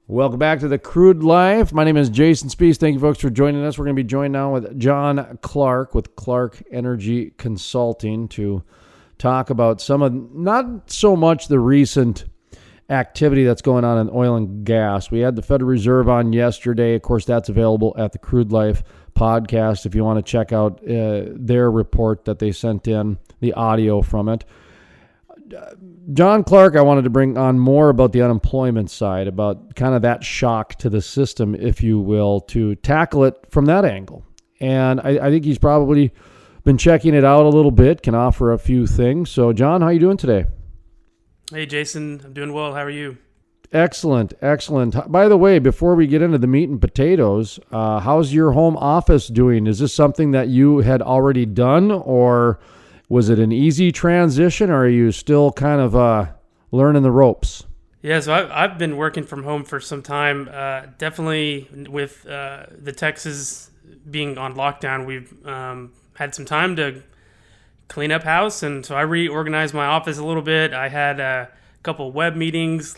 Welcome back to the Crude Life. My name is Jason Spees. Thank you, folks, for joining us. We're going to be joined now with Jon Clark with Clark Energy Consulting to talk about some of, not so much the recent activity that's going on in oil and gas. We had the Federal Reserve on yesterday. Of course, that's available at the Crude Life podcast if you want to check out their report that they sent in, the audio from it. Jon Clark, I wanted to bring on more about the unemployment side, about kind of that shock to the system, if you will, to tackle it from that angle. And I think he's probably been checking it out a little bit, can offer a few things. So, Jon, how are you doing today? Hey, Jason. I'm doing well. How are you? Excellent, excellent. By the way, before we get into the meat and potatoes, how's your home office doing? Is this something that you had already done, or was it an easy transition, or are you still kind of learning the ropes? Yeah, so I've been working from home for some time. Definitely with the Texas being on lockdown, we've had some time to clean up house, and so I reorganized my office a little bit. I had a couple web meetings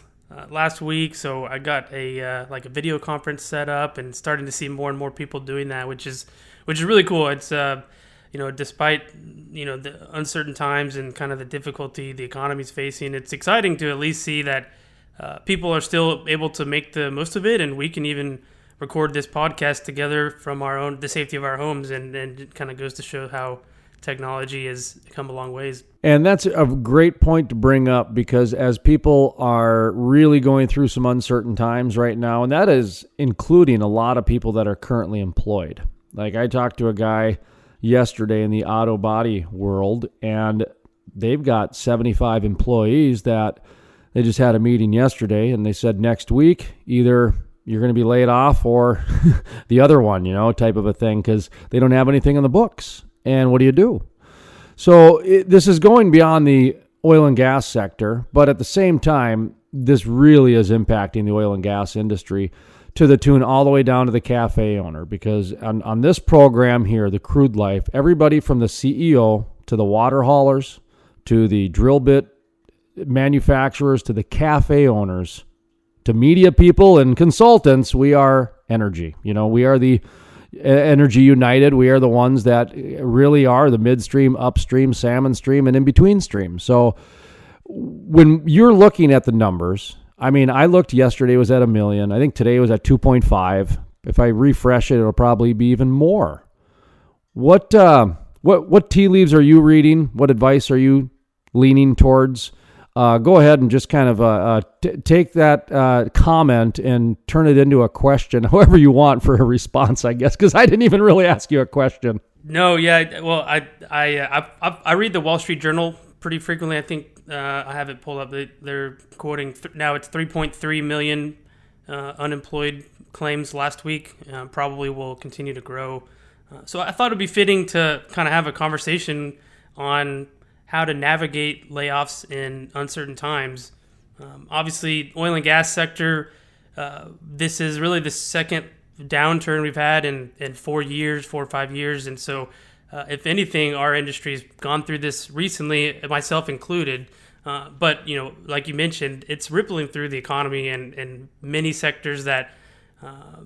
last week, so I got a video conference set up, and starting to see more and more people doing that, which is really cool. It's despite the uncertain times and kind of the difficulty the economy's facing, it's exciting to at least see that people are still able to make the most of it, and we can even record this podcast together from the safety of our homes, and it kind of goes to show how technology has come a long ways. And that's a great point to bring up, because as people are really going through some uncertain times right now, and that is including a lot of people that are currently employed. Like, I talked to a guy yesterday in the auto body world, and they've got 75 employees that they just had a meeting yesterday, and they said next week either you're going to be laid off or the other one, type of a thing, because they don't have anything on the books. And what do you do? So this is going beyond the oil and gas sector, but at the same time, this really is impacting the oil and gas industry to the tune all the way down to the cafe owner, because on this program here, the Crude Life, everybody from the CEO to the water haulers to the drill bit manufacturers to the cafe owners to media people and consultants, we are energy. We are the Energy United. We are the ones that really are the midstream, upstream, salmon stream, and in between stream. So when you're looking at the numbers, I mean, I looked yesterday, it was at 1 million. I think today it was at 2.5. If I refresh it, it'll probably be even more. What tea leaves are you reading? What advice are you leaning towards? Go ahead and just kind of take that comment and turn it into a question, however you want for a response, I guess, because I didn't even really ask you a question. No, yeah. Well, I read the Wall Street Journal pretty frequently. I think I have it pulled up. They're quoting now it's 3.3 million unemployed claims last week. Probably will continue to grow. So I thought it'd be fitting to kind of have a conversation on how to navigate layoffs in uncertain times. Obviously, oil and gas sector, this is really the second downturn we've had in 4 or 5 years. And so if anything, our industry's gone through this recently, myself included. But, like you mentioned, it's rippling through the economy and many sectors that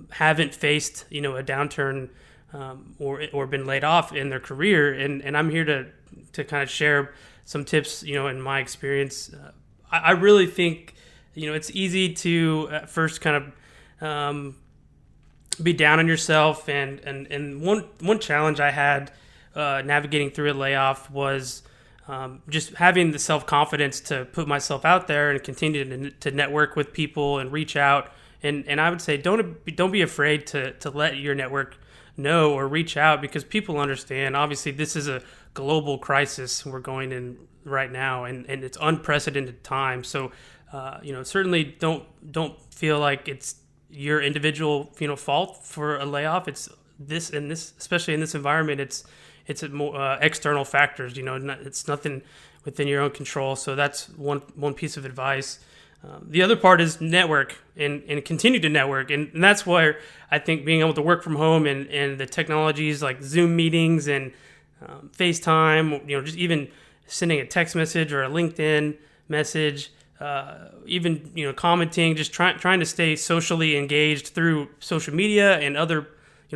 haven't faced, a downturn or been laid off in their career. And I'm here to kind of share some tips, in my experience. I really think, it's easy to at first kind of be down on yourself. And one challenge I had navigating through a layoff was just having the self-confidence to put myself out there and continue to network with people and reach out. And I would say don't be afraid to let your network know or reach out, because people understand. Obviously, this is a global crisis we're going in right now, and it's unprecedented time. So, certainly don't feel like it's your individual fault for a layoff. It's this especially in this environment. It's more external factors. It's nothing within your own control. So that's one piece of advice. The other part is network and continue to network. And that's where I think being able to work from home and the technologies like Zoom meetings and FaceTime, just even sending a text message or a LinkedIn message, even commenting, just trying to stay socially engaged through social media and other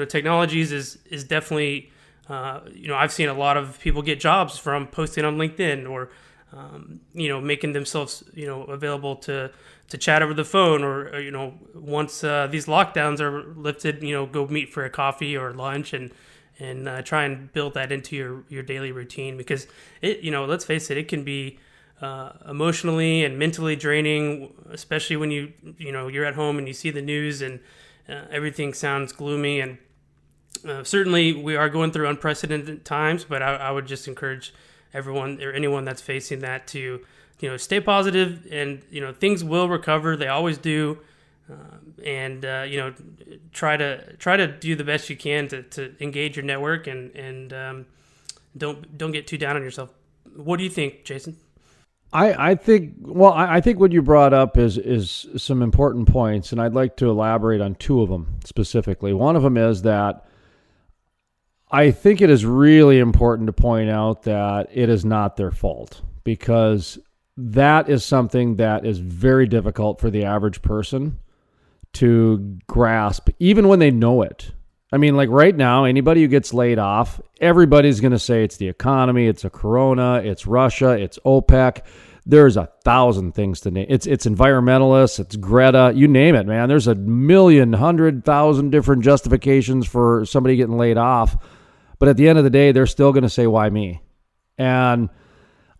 technologies is definitely I've seen a lot of people get jobs from posting on LinkedIn or making themselves available to chat over the phone, or once these lockdowns are lifted, go meet for a coffee or lunch and try and build that into your daily routine, because let's face it, it can be emotionally and mentally draining, especially when you're at home and you see the news and everything sounds gloomy. And certainly we are going through unprecedented times, but I would just encourage everyone or anyone that's facing that to stay positive, and things will recover. They always do. And try to do the best you can to engage your network, and don't get too down on yourself. What do you think, Jason? I think what you brought up is some important points, and I'd like to elaborate on two of them specifically. One of them is that I think it is really important to point out that it is not their fault, because that is something that is very difficult for the average person to grasp, even when they know it. I mean, like right now, anybody who gets laid off, everybody's going to say it's the economy, it's a corona, it's Russia, it's OPEC. There's 1,000 things to name. It's environmentalists, it's Greta, you name it, man. There's 1,100,000 different justifications for somebody getting laid off. But at the end of the day, they're still going to say, why me? And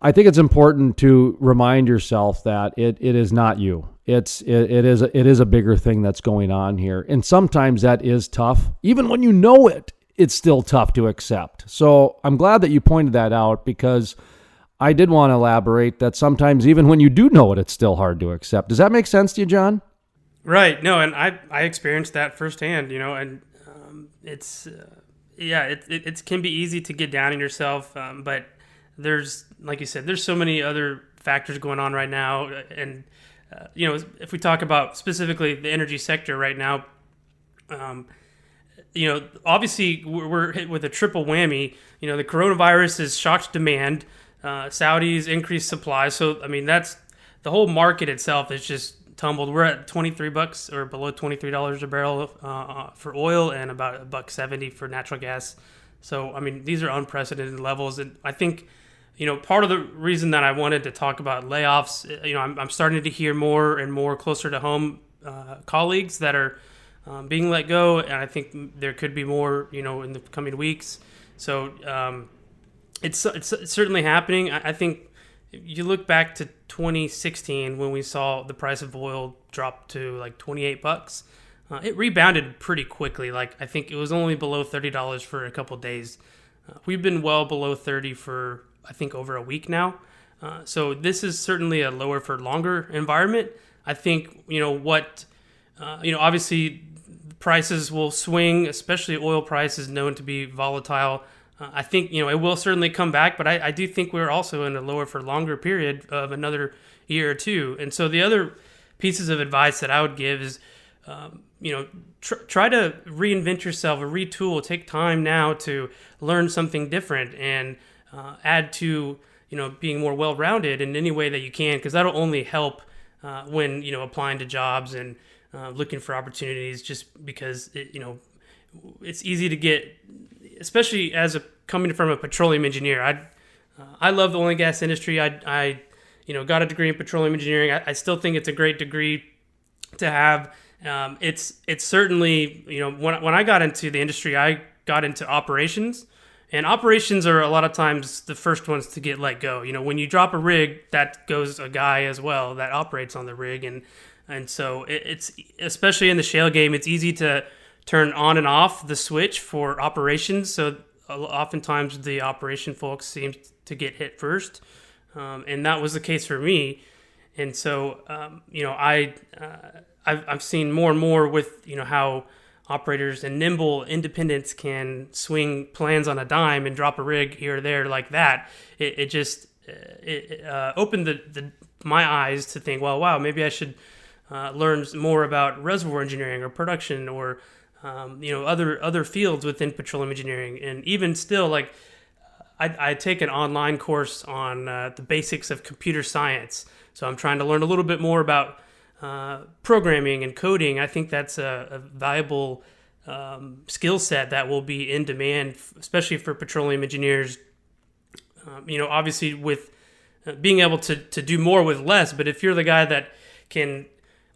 I think it's important to remind yourself that it is not you. It is a bigger thing that's going on here. And sometimes that is tough. Even when you know it, it's still tough to accept. So I'm glad that you pointed that out, because I did want to elaborate that sometimes even when you do know it, it's still hard to accept. Does that make sense to you, John? Right. No, and I experienced that firsthand, and it's it can be easy to get down on yourself, but there's, like you said, there's so many other factors going on right now. And if we talk about specifically the energy sector right now, obviously we're hit with a triple whammy. The coronavirus has shocked demand, Saudis increased supply. So, I mean, that's the whole market itself is just tumbled. We're at $23 or below $23 a barrel for oil, and about $1.70 for natural gas. So, I mean, these are unprecedented levels. And I think, part of the reason that I wanted to talk about layoffs, I'm starting to hear more and more closer to home colleagues that are being let go. And I think there could be more, in the coming weeks. So it's certainly happening. I think you look back to 2016 when we saw the price of oil drop to like $28. It rebounded pretty quickly. Like, I think it was only below $30 for a couple of days. We've been well below 30 for, I think, over a week now. So this is certainly a lower for longer environment. I think, obviously prices will swing, especially oil price is known to be volatile. I think, it will certainly come back, but I do think we're also in a lower for longer period of another year or two. And so the other pieces of advice that I would give is, try to reinvent yourself or retool. Take time now to learn something different and add to, being more well-rounded in any way that you can, because that'll only help when, applying to jobs and looking for opportunities, just because, it's easy to get, especially coming from a petroleum engineer. I love the oil and gas industry. I got a degree in petroleum engineering. I still think it's a great degree to have. It's certainly, when I got into the industry, I got into operations, and operations are a lot of times the first ones to get let go. When you drop a rig, that goes a guy as well that operates on the rig. And so it's, especially in the shale game, it's easy to turn on and off the switch for operations. So oftentimes the operation folks seem to get hit first. And that was the case for me. And so, I've seen more and more with, how operators and nimble independents can swing plans on a dime and drop a rig here or there like that. It just opened my eyes to think, well, wow, maybe I should learn more about reservoir engineering or production or other fields within petroleum engineering. And even still, like, I take an online course on the basics of computer science. So I'm trying to learn a little bit more about programming and coding. I think that's a valuable skill set that will be in demand, especially for petroleum engineers. Obviously with being able to do more with less, but if you're the guy that can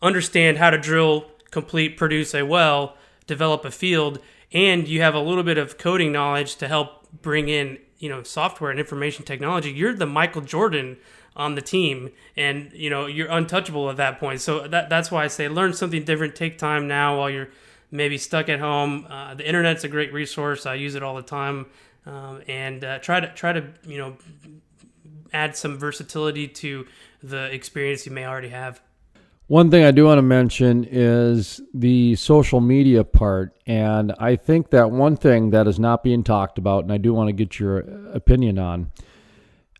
understand how to drill, complete, produce a well, develop a field, and you have a little bit of coding knowledge to help bring in, software and information technology, you're the Michael Jordan on the team, and you're untouchable at that point. So that's why I say learn something different. Take time now while you're maybe stuck at home. The internet's a great resource. I use it all the time, and try to add some versatility to the experience you may already have. One thing I do want to mention is the social media part. And I think that one thing that is not being talked about, and I do want to get your opinion on,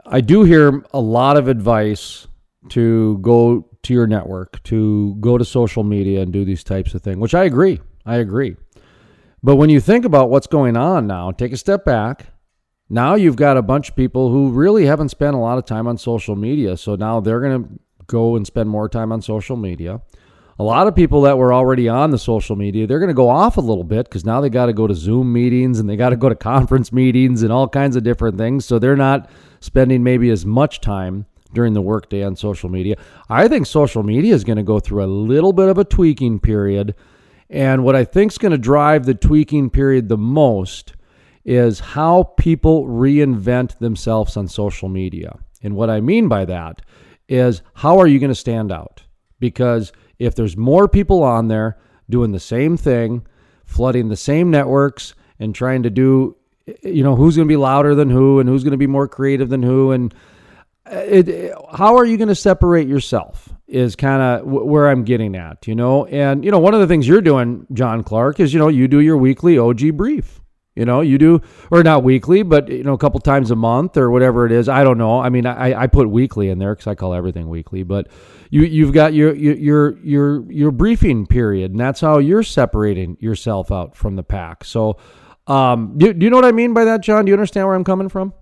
I do hear a lot of advice to go to your network, to go to social media and do these types of things, which I agree. But when you think about what's going on now, take a step back. Now you've got a bunch of people who really haven't spent a lot of time on social media. So now they're going to go and spend more time on social media. A lot of people that were already on the social media, they're going to go off a little bit because now they got to go to Zoom meetings and they got to go to conference meetings and all kinds of different things. So they're not spending maybe as much time during the workday on social media. I think social media is going to go through a little bit of a tweaking period. And what I think is going to drive the tweaking period the most is how people reinvent themselves on social media. And what I mean by that is, how are you going to stand out? Because if there's more people on there doing the same thing, flooding the same networks and trying to do, who's going to be louder than who and who's going to be more creative than who, and how are you going to separate yourself is kind of where I'm getting at, And, one of the things you're doing, Jon Clark, is, you do your weekly OG brief. You do, or not weekly, but, a couple times a month or whatever it is. I don't know. I mean, I put weekly in there because I call everything weekly, but you've got your briefing period, and that's how you're separating yourself out from the pack. So, do you know what I mean by that, John? Do you understand where I'm coming from?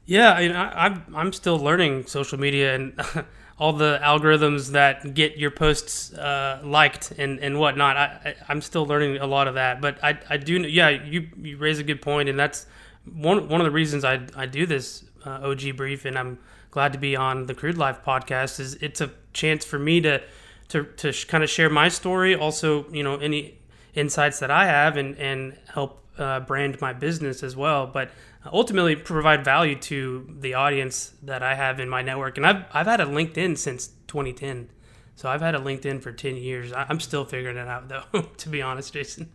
Yeah, I'm still learning social media and all the algorithms that get your posts liked and whatnot. I'm still learning a lot of that, but I do. Yeah, you raise a good point, and that's one of the reasons I do this OG brief, and I'm glad to be on the Crude Life podcast. Is it's a chance for me to kind of share my story, also any insights that I have, and help brand my business as well, but ultimately provide value to the audience that I have in my network. And I've had a LinkedIn since 2010. So I've had a LinkedIn for 10 years. I'm still figuring it out, though, to be honest, Jason.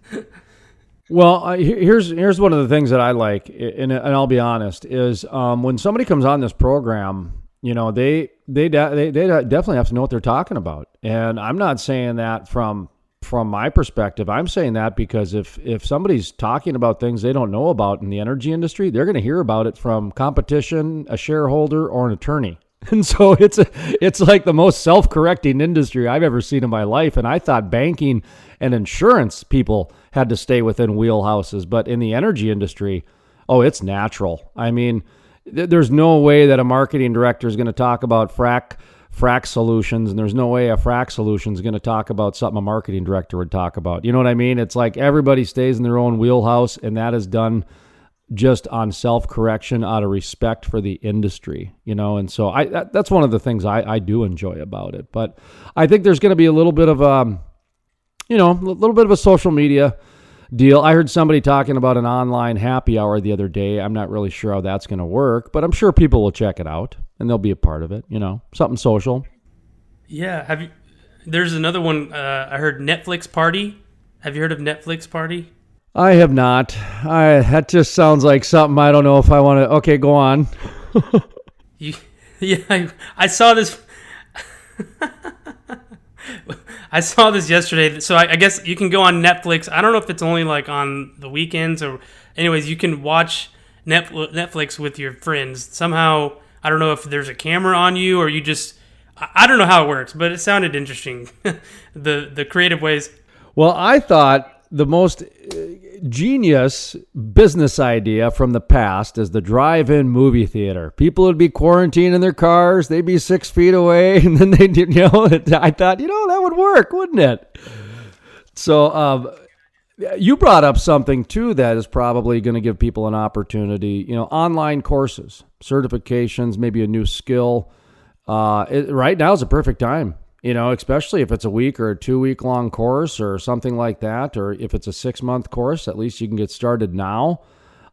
Well, here's one of the things that I like, and I'll be honest, is when somebody comes on this program, they definitely have to know what they're talking about. And I'm not saying that from my perspective. I'm saying that because if somebody's talking about things they don't know about in the energy industry, they're going to hear about it from competition, a shareholder, or an attorney. And so it's like the most self-correcting industry I've ever seen in my life. And I thought banking and insurance people had to stay within wheelhouses, but in the energy industry, it's natural. I mean, there's no way that a marketing director is going to talk about frac solutions, and there's no way a frac solution is going to talk about something a marketing director would talk about. You know what I mean? It's like everybody stays in their own wheelhouse, and that is done just on self-correction out of respect for the industry, and so that's one of the things I do enjoy about it. But I think there's going to be a little bit of a little bit of a social media deal. I heard somebody talking about an online happy hour the other day. I'm not really sure how that's going to work, but I'm sure people will check it out and they'll be a part of it, something social. Yeah. There's another one. I heard Netflix Party. Have you heard of Netflix Party? I have not. That just sounds like something I don't know if I want to. Okay, go on. I saw this. I saw this yesterday. So I guess you can go on Netflix. I don't know if it's only like on the weekends or anyways, you can watch Netflix with your friends. Somehow, I don't know if there's a camera on you or you just, I don't know how it works, but it sounded interesting. The creative ways. Well, I thought the most genius business idea from the past is the drive-in movie theater. People would be quarantined in their cars. They'd be 6 feet away. And then I thought, that would work, wouldn't it? So you brought up something too that is probably going to give people an opportunity, online courses, certifications, maybe a new skill. Right now is a perfect time. Especially if it's a week or a 2-week long course or something like that, or if it's a 6-month course, at least you can get started now.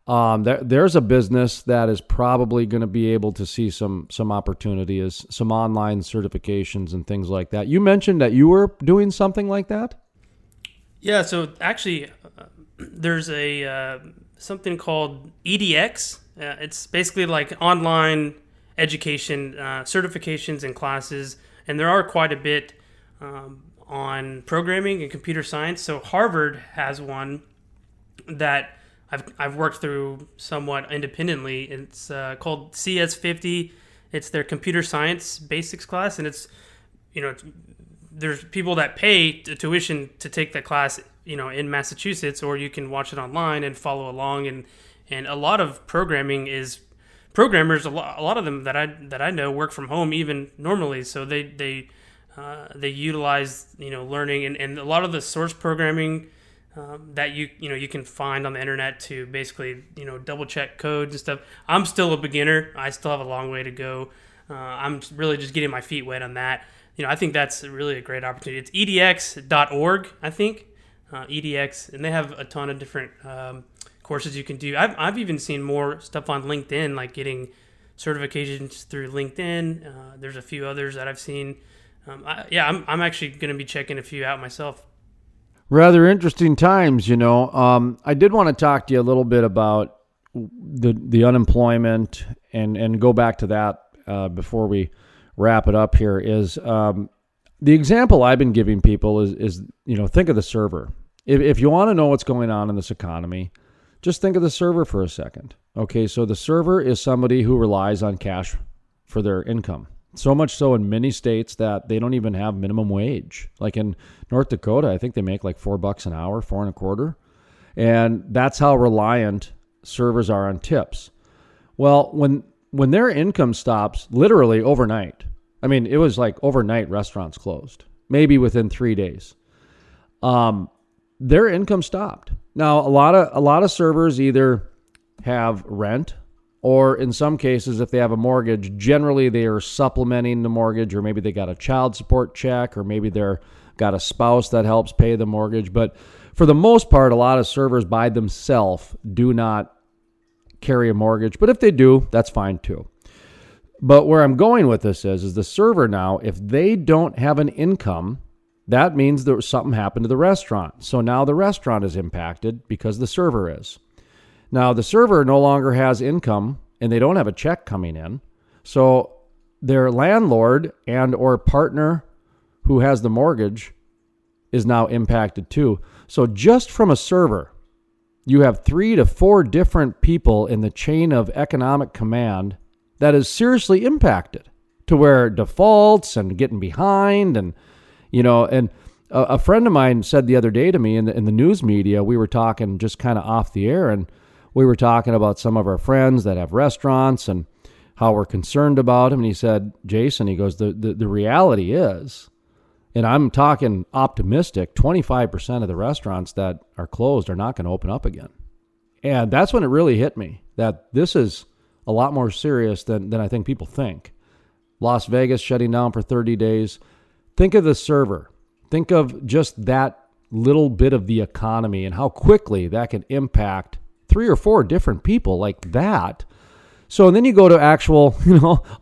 There's a business that is probably going to be able to see some opportunity as some online certifications and things like that. You mentioned that you were doing something like that? Yeah, so actually there's a something called EDX. It's basically like online education, certifications and classes. And there are quite a bit on programming and computer science. So Harvard has one that I've worked through somewhat independently. It's called CS50. It's their computer science basics class, and it's there's people that pay tuition to take that class in Massachusetts, or you can watch it online and follow along. And a lot of programming is programmers, a lot of them that I know work from home even normally, so they utilize learning and a lot of the source programming that you can find on the internet to basically double check codes and stuff. I'm still a beginner. I still have a long way to go. I'm really just getting my feet wet on that. I think that's really a great opportunity. It's edx.org, I think. EDX, and they have a ton of different courses you can do. I've even seen more stuff on LinkedIn, like getting certifications through LinkedIn. There's a few others that I've seen. I'm actually going to be checking a few out myself. Rather interesting times, I did want to talk to you a little bit about the unemployment and go back to that before we wrap it up here. Is the example I've been giving people is think of the server. If you want to know what's going on in this economy, just think of the server for a second. Okay, so the server is somebody who relies on cash for their income. So much so in many states that they don't even have minimum wage. Like in North Dakota, I think they make like $4 an hour, $4.25. And that's how reliant servers are on tips. Well, when their income stops literally overnight, I mean, it was like overnight restaurants closed, maybe within 3 days. Their income stopped. Now, a lot of servers either have rent, or in some cases, if they have a mortgage, generally they are supplementing the mortgage, or maybe they got a child support check, or maybe they're got a spouse that helps pay the mortgage. But for the most part, a lot of servers by themselves do not carry a mortgage. But if they do, that's fine too. But where I'm going with this is the server now, if they don't have an income, that means that something happened to the restaurant. So now the restaurant is impacted because the server is. Now the server no longer has income and they don't have a check coming in. So their landlord and or partner who has the mortgage is now impacted too. So just from a server, you have 3 to 4 different people in the chain of economic command that is seriously impacted to where defaults and getting behind. And a friend of mine said the other day to me in the news media, we were talking just kind of off the air, and we were talking about some of our friends that have restaurants and how we're concerned about them. And he said, Jason, he goes, the reality is, and I'm talking optimistic, 25% of the restaurants that are closed are not going to open up again. And that's when it really hit me that this is a lot more serious than I think people think. Las Vegas shutting down for 30 days. Think of the server. Think of just that little bit of the economy and how quickly that can impact 3 or 4 different people like that. So and then you go to actual,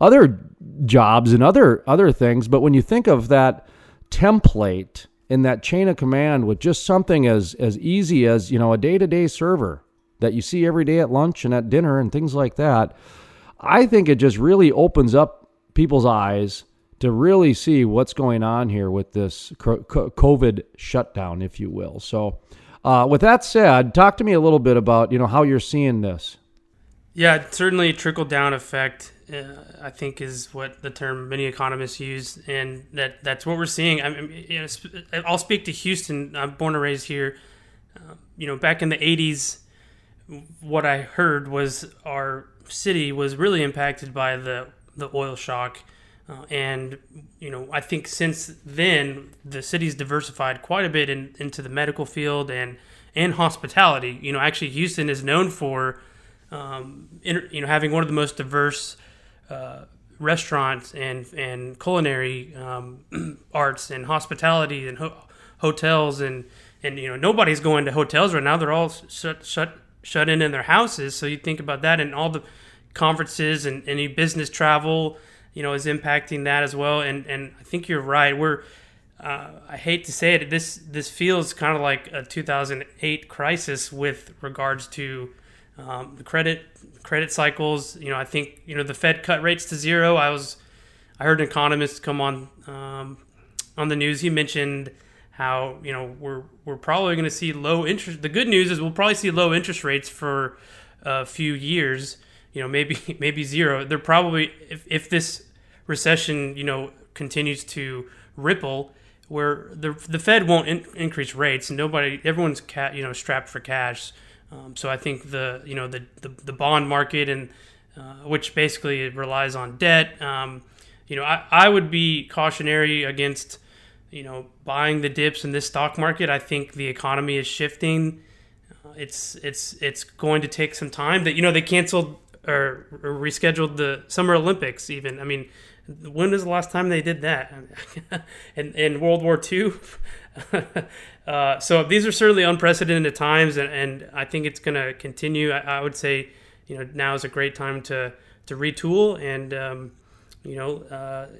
other jobs and other things. But when you think of that template in that chain of command with just something as easy as, a day-to-day server that you see every day at lunch and at dinner and things like that, I think it just really opens up people's eyes to really see what's going on here with this COVID shutdown, if you will. So with that said, talk to me a little bit about, how you're seeing this. Yeah, certainly trickle-down effect, I think, is what the term many economists use, and that's what we're seeing. I mean, I'll speak to Houston. I'm born and raised here. back in the 80s, what I heard was our city was really impacted by the oil shock. And I think since then, the city's diversified quite a bit into the medical field and hospitality. Actually, Houston is known for having one of the most diverse restaurants and culinary arts and hospitality and hotels and nobody's going to hotels right now. They're all shut in their houses. So you think about that, and all the conferences and any business travel is impacting that as well. And I think you're right. I hate to say it, this feels kind of like a 2008 crisis with regards to the credit cycles. I think the Fed cut rates to zero. I heard an economist come on the news. He mentioned how we're probably going to see low interest. The good news is we'll probably see low interest rates for a few years. Maybe zero. They're probably, if this recession continues to ripple, where the Fed won't increase rates, and everyone's strapped for cash. So I think the bond market, and which basically relies on debt. I would be cautionary against buying the dips in this stock market. I think the economy is shifting. It's going to take some time. That they canceled or rescheduled the Summer Olympics. Even, I mean, when was the last time they did that? in World War II. So these are certainly unprecedented times, and I think it's going to continue. I would say, now is a great time to retool and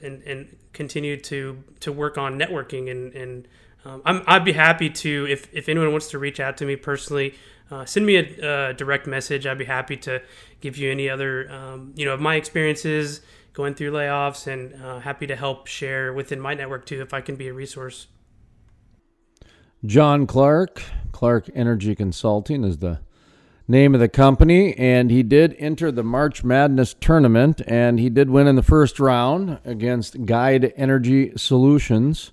and continue to work on networking. And I'd be happy to, if anyone wants to reach out to me personally, send me a direct message. I'd be happy to give you any other of my experiences going through layoffs, and happy to help share within my network too if I can be a resource. Jon Clark Energy Consulting is the name of the company, and he did enter the March Madness tournament, and he did win in the first round against Guide Energy Solutions.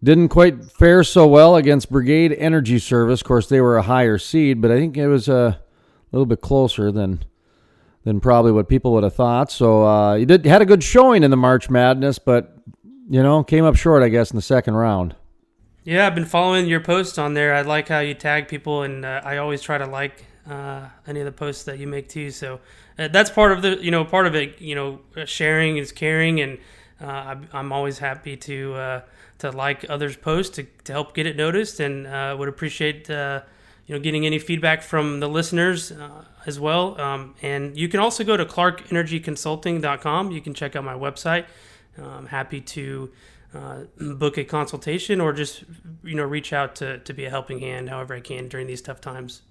Didn't quite fare so well against Brigade Energy Service. Of course, they were a higher seed, but I think it was a little bit closer than probably what people would have thought. So he had a good showing in the March Madness, but came up short, I guess, in the second round. Yeah, I've been following your posts on there. I like how you tag people, and I always try to like any of the posts that you make too. So that's part of it. Sharing is caring, and I'm always happy to like others' posts to help get it noticed, and would appreciate getting any feedback from the listeners as well. And you can also go to clarkenergyconsulting.com. You can check out my website. I'm happy to book a consultation, or just reach out to be a helping hand however I can during these tough times.